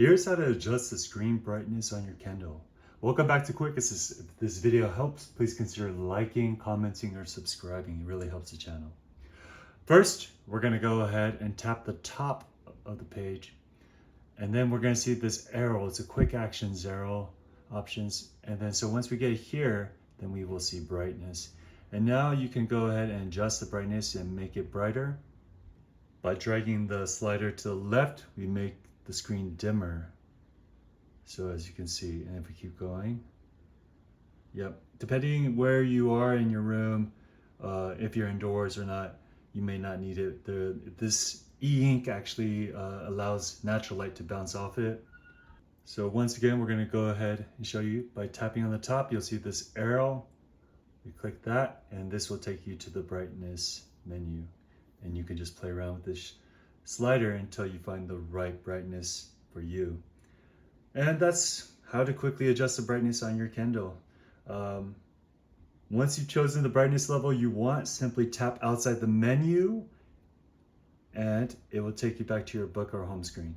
Here's how to adjust the screen brightness on your Kindle. Welcome back to Quick. If this video helps, please consider liking, commenting, or subscribing. It really helps the channel. First, we're going to go ahead and tap the top of the page. And then we're going to see this arrow. It's a quick actions arrow options. And then so once we get here, then we will see brightness. And now you can go ahead and adjust the brightness and make it brighter. By dragging the slider to the left, we make the screen dimmer. So as you can see, and if we keep going, yep, depending where you are in your room, if you're indoors or not, you may not need it. This e-ink actually allows natural light to bounce off it. So once again, we're going to go ahead and show you by tapping on the top. You'll see this arrow. We click that, and this will take you to the brightness menu. And you can just play around with this slider until you find the right brightness for you. And that's how to quickly adjust the brightness on your Kindle. Once you've chosen the brightness level you want, simply tap outside the menu and it will take you back to your book or home screen.